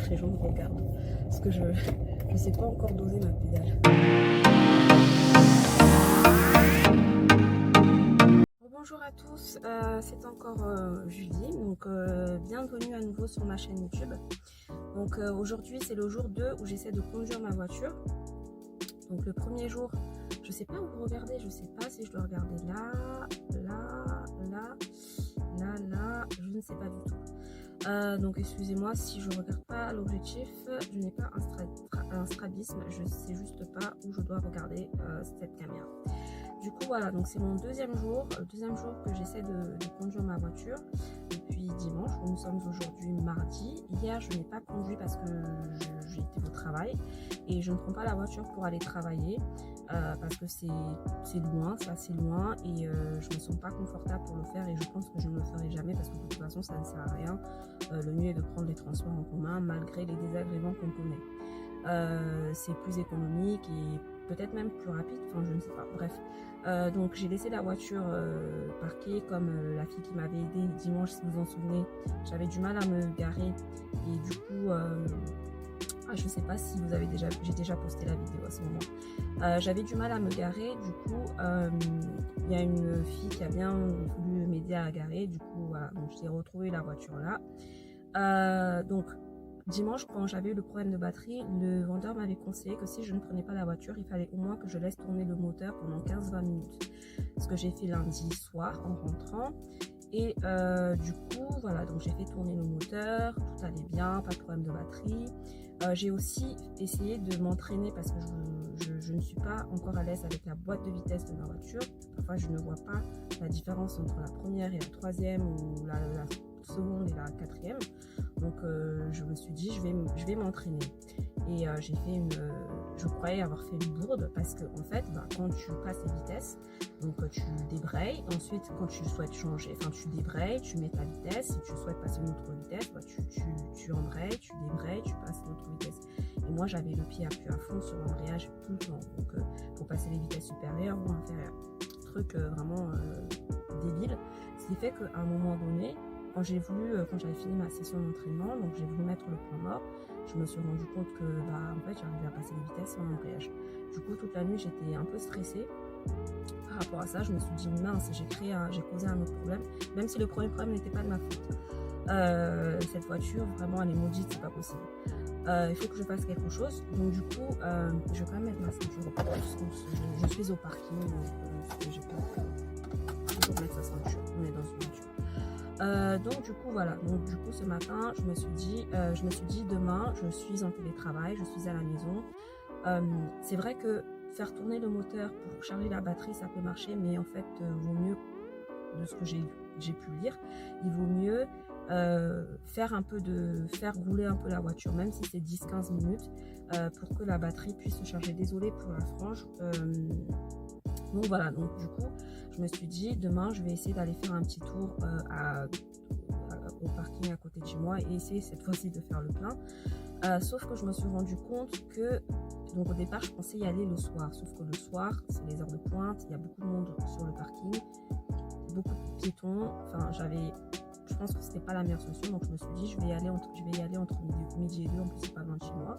les gens me regardent parce que je sais pas encore doser ma pédale. Bonjour à tous, c'est encore Julie, donc bienvenue à nouveau sur ma chaîne YouTube. Donc aujourd'hui c'est le jour 2 où j'essaie de conduire ma voiture. Donc le premier jour, je sais pas où vous regardez, je sais pas si je dois regarder là, je ne sais pas du tout. Donc excusez-moi si je regarde pas l'objectif, je n'ai pas un strabisme, je sais juste pas où je dois regarder cette caméra. Du coup voilà, donc c'est mon deuxième jour que j'essaie de conduire ma voiture depuis dimanche. Nous sommes aujourd'hui mardi. Hier je n'ai pas conduit parce que j'étais au travail et je ne prends pas la voiture pour aller travailler parce que c'est loin, c'est assez loin et je me sens pas confortable pour le faire et je pense que je ne le ferai jamais parce que de toute façon ça ne sert à rien. Le mieux est de prendre les transports en commun malgré les désagréments qu'on connaît. C'est plus économique et peut-être même plus rapide, enfin je ne sais pas, bref. Donc j'ai laissé la voiture parquée comme la fille qui m'avait aidé dimanche, si vous vous en souvenez. J'avais du mal à me garer et du coup je sais pas si vous avez j'ai déjà posté la vidéo à ce moment. J'avais du mal à me garer, du coup il y a une fille qui a bien voulu m'aider à garer, du coup voilà, donc j'ai retrouvé la voiture là. Donc dimanche, quand j'avais eu le problème de batterie, le vendeur m'avait conseillé que si je ne prenais pas la voiture, il fallait au moins que je laisse tourner le moteur pendant 15-20 minutes. Ce que j'ai fait lundi soir en rentrant. Et du coup, voilà, donc j'ai fait tourner le moteur, tout allait bien, pas de problème de batterie. J'ai aussi essayé de m'entraîner parce que je ne suis pas encore à l'aise avec la boîte de vitesse de ma voiture. Parfois, je ne vois pas la différence entre la première et la troisième ou la seconde et la quatrième. Donc je me suis dit je vais m'entraîner et j'ai fait je croyais avoir fait une bourde parce que en fait quand tu passes les vitesses, donc tu débrayes, ensuite quand tu souhaites changer, enfin tu débrayes, tu mets ta vitesse, si tu souhaites passer une autre vitesse, tu embrayes, tu débrayes, tu passes une autre vitesse. Et moi j'avais le pied appuyé à fond sur l'embrayage tout le temps, donc pour passer les vitesses supérieures ou inférieures, truc vraiment débile, ce qui fait qu'à un moment donné, quand j'avais fini ma session d'entraînement, donc j'ai voulu mettre le point mort, je me suis rendu compte que en fait j'arrivais à passer les vitesses sans embrayage. Du coup toute la nuit j'étais un peu stressée par rapport à ça. Je me suis dit mince, j'ai causé un autre problème, même si le premier problème n'était pas de ma faute. Cette voiture vraiment elle est maudite, c'est pas possible. Il faut que je fasse quelque chose, donc du coup je vais quand même mettre ma ceinture. Je suis au parking, donc j'ai pas de mettre sa ceinture, on est dans une voiture. Donc du coup voilà, donc du coup ce matin je me suis dit demain je suis en télétravail, je suis à la maison. C'est vrai que faire tourner le moteur pour charger la batterie ça peut marcher, mais en fait vaut mieux, de ce que j'ai pu lire, il vaut mieux faire rouler un peu la voiture, même si c'est 10-15 minutes, pour que la batterie puisse se charger. Désolée pour la frange. Donc voilà, donc du coup je me suis dit demain je vais essayer d'aller faire un petit tour au parking à côté de chez moi et essayer cette fois-ci de faire le plein. Sauf que je me suis rendu compte que, donc au départ je pensais y aller le soir, sauf que le soir c'est les heures de pointe, il y a beaucoup de monde sur le parking, beaucoup de piétons, enfin je pense que c'était pas la meilleure solution, donc je me suis dit je vais y aller entre midi et 2, en plus c'est pas loin de chez moi.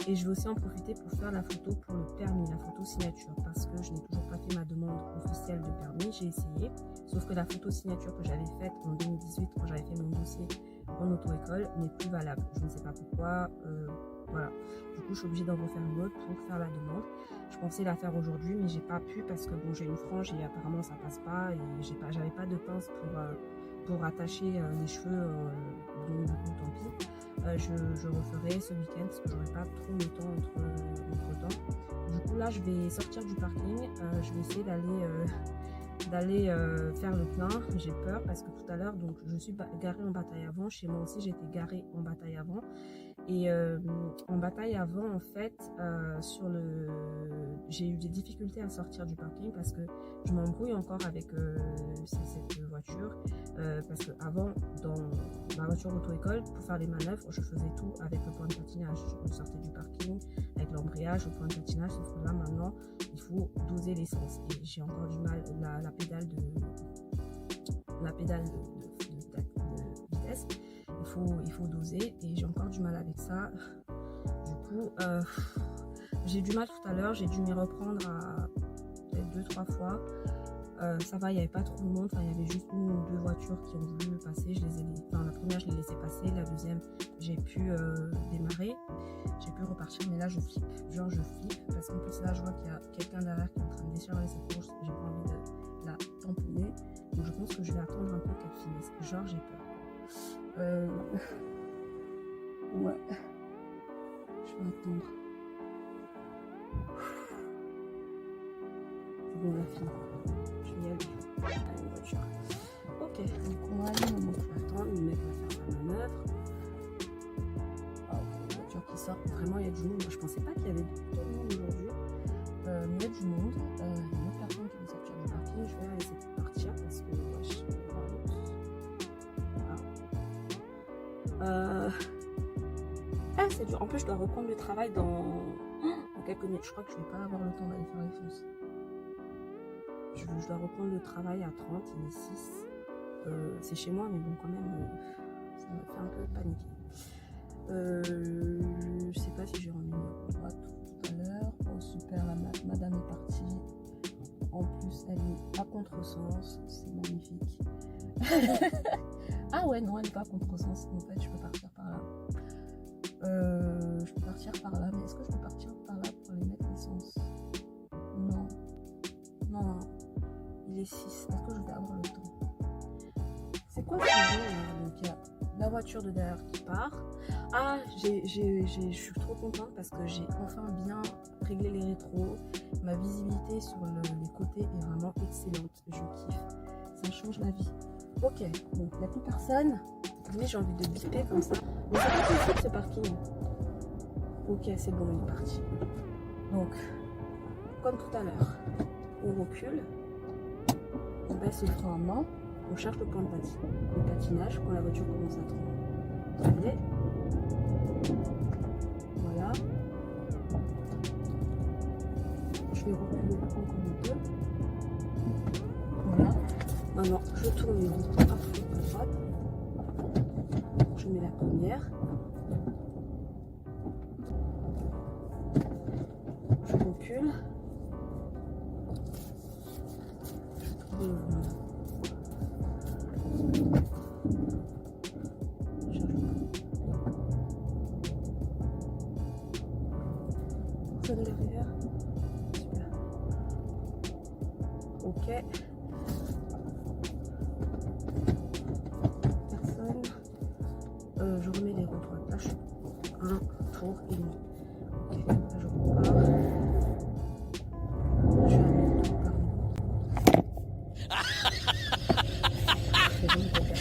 Et je vais aussi en profiter pour faire la photo pour le permis, la photo signature, parce que je n'ai toujours pas fait ma demande officielle de permis. J'ai essayé, sauf que la photo signature que j'avais faite en 2018 quand j'avais fait mon dossier en auto-école n'est plus valable. Je ne sais pas pourquoi, voilà. Du coup, je suis obligée d'en refaire une autre pour faire la demande. Je pensais la faire aujourd'hui, mais j'ai pas pu parce que bon, j'ai une frange et apparemment ça passe pas et j'avais pas de pince pour attacher les cheveux, donc du coup tant pis. Je referai ce week-end parce que j'aurai pas trop le temps entre temps. Du coup là je vais sortir du parking, je vais essayer d'aller faire le plein. J'ai peur parce que tout à l'heure donc je suis garée en bataille avant, chez moi aussi j'étais garée en bataille avant. Et en bataille avant en fait j'ai eu des difficultés à sortir du parking parce que je m'embrouille encore avec cette voiture, parce que avant dans ma voiture auto-école pour faire les manœuvres je faisais tout avec le point de patinage, je sortais du parking avec l'embrayage, le point de patinage, sauf que là maintenant il faut doser l'essence et j'ai encore du mal, la pédale de vitesse, il faut doser et j'ai encore du mal avec ça. Du coup, j'ai du mal tout à l'heure, j'ai dû m'y reprendre à peut-être 2-3 fois. Ça va, il n'y avait pas trop de monde, il y avait juste 1 ou 2 voitures qui ont voulu passer. La première, je l'ai laissé passer, la deuxième, j'ai pu démarrer, j'ai pu repartir, mais là, je flippe. Genre, je flippe parce qu'en plus, là, je vois qu'il y a quelqu'un derrière qui est en train de décharger cette course. J'ai pas envie de la tamponner, donc je pense que je vais attendre un peu qu'elle finisse. Genre, j'ai peur. Ouais, je vais attendre. C'est bon, la fille. Je vais y aller. Allez, voiture. Ok, donc on va aller, on va attendre, le mec va faire la manœuvre. Oh, une voiture qui sort, vraiment il y a du monde. Je pensais pas qu'il y avait tout le monde aujourd'hui, mais il y a du monde. Il y a une autre personne qui veut sortir du parking. Je vais la laisser partir parce que wesh, c'est dur. En plus, je dois reprendre le travail dans quelques minutes. Je crois que je vais pas avoir le temps d'aller faire les fonces. Je dois reprendre le travail à 30, il est 6. C'est chez moi, mais bon, quand même, ça me fait un peu paniquer. Je sais pas si j'ai remis à droite tout à l'heure. Oh, super, la madame est partie. En plus, elle est à contresens. C'est magnifique. Ah ouais, non, elle n'est pas à contresens. En fait, je peux partir par là. Je peux partir par là, mais est-ce que je peux partir par là pour aller mettre l'essence? Non. Non. Il est 6. Est-ce que je vais avoir le temps? C'est quoi ce jeu là? Donc il y a la voiture de derrière qui part. Ah, je suis trop contente parce que j'ai enfin bien réglé les rétros. Ma visibilité sur les côtés est vraiment excellente. Je kiffe. Ça change la vie. Ok, bon, il n'y a plus personne. Mais j'ai envie de biper comme ça. Mais c'est pas possible ce parking. Ok, c'est bon, il est parti. Donc, comme tout à l'heure, on recule. On baisse le frein à main, on cherche le point de patinage quand la voiture commence à trembler. Voilà. Je vais reculer encore un peu. Voilà. Maintenant, je tourne les roues à fond à droite. Je mets la première. Je recule. Je tourne personne derrière. Super. Ok. Personne. Je remets les roues droites. Là, je suis un tour et demi. Ok. Là, je repars. Je suis à mon tour par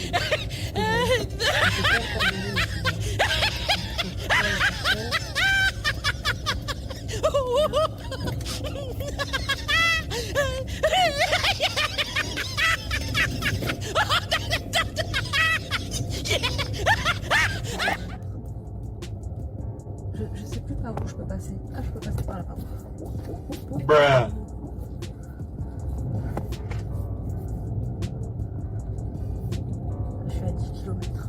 je sais plus par où je peux passer. Ah, je peux passer par là, par où. Je suis à 10 km.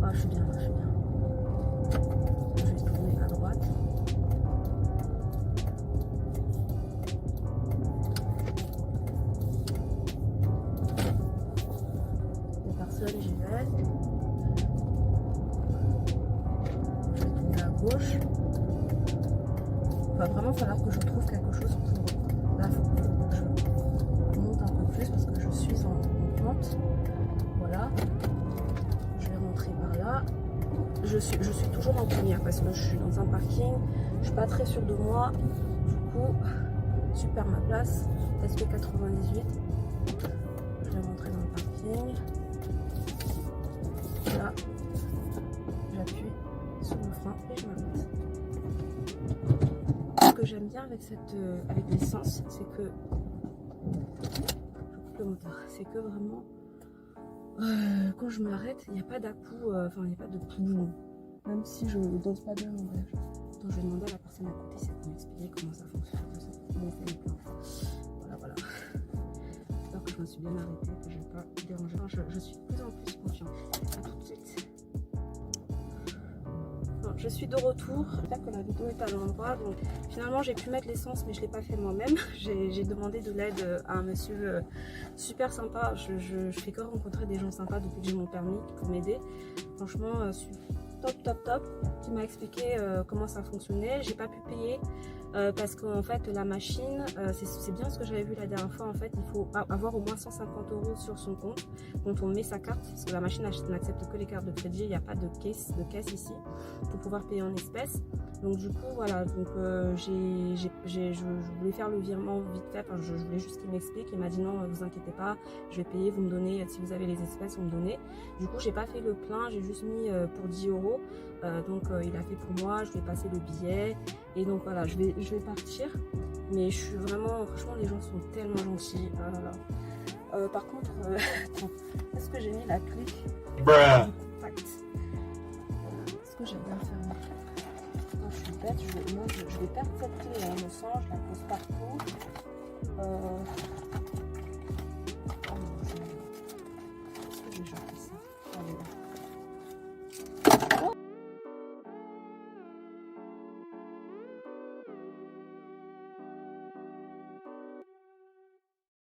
Ah, je suis bien, je suis bien. Je vais tourner à droite. Il n'y a personne, j'y vais. Je vais tourner à gauche. Il va vraiment falloir que je trouve quelque chose pour... Là, il faut que je monte un peu plus parce que je suis en pente. Voilà. Je vais rentrer par là. Je suis toujours en première parce que je suis dans un parking. Je suis pas très sûre de moi. Du coup, super ma place. SP98. Je vais rentrer dans le parking. Là, j'appuie sur le frein et je me lance. Ce que j'aime bien avec l'essence, c'est que je coupe le moteur. C'est que vraiment quand je m'arrête, il n'y a pas d'à-coup, enfin il n'y a pas de tout. Même si je ne dose pas bien en vrai. Donc je vais demander à la personne à côté si elle peut m'expliquer comment ça fonctionne. m'ont fait le plein. Voilà. J'espère que je me suis bien arrêtée, que je ne vais pas déranger. Je suis de plus en plus confiante. À tout de suite. Bon, je suis de retour. J'espère que la vidéo est à l'endroit. Donc finalement j'ai pu mettre l'essence, mais je ne l'ai pas fait moi-même. J'ai demandé de l'aide à un monsieur super sympa. Je fais que rencontrer des gens sympas depuis que j'ai mon permis pour m'aider. Franchement, top, qui m'a expliqué comment ça fonctionnait. J'ai pas pu payer parce qu'en fait la machine, c'est bien ce que j'avais vu la dernière fois. En fait, il faut avoir au moins 150 € sur son compte quand on met sa carte, parce que la machine n'accepte que les cartes de crédit. Il n'y a pas de caisse ici pour pouvoir payer en espèces. Donc du coup voilà, donc je voulais faire le virement vite fait. Enfin, je voulais juste qu'il m'explique. Il m'a dit non, vous inquiétez pas, je vais payer, vous me donnez, si vous avez les espèces, vous me donnez. Du coup j'ai pas fait le plein, j'ai juste mis pour 10 €. Donc il a fait pour moi, je vais passer le billet et donc voilà, je vais partir. Mais je suis vraiment, franchement les gens sont tellement gentils. Par contre, attends, est-ce que j'ai mis la clé du contact? Est-ce que j'ai bien fermé? Non, je suis bête, je vais perdre cette clé, il me semble, je la pose partout.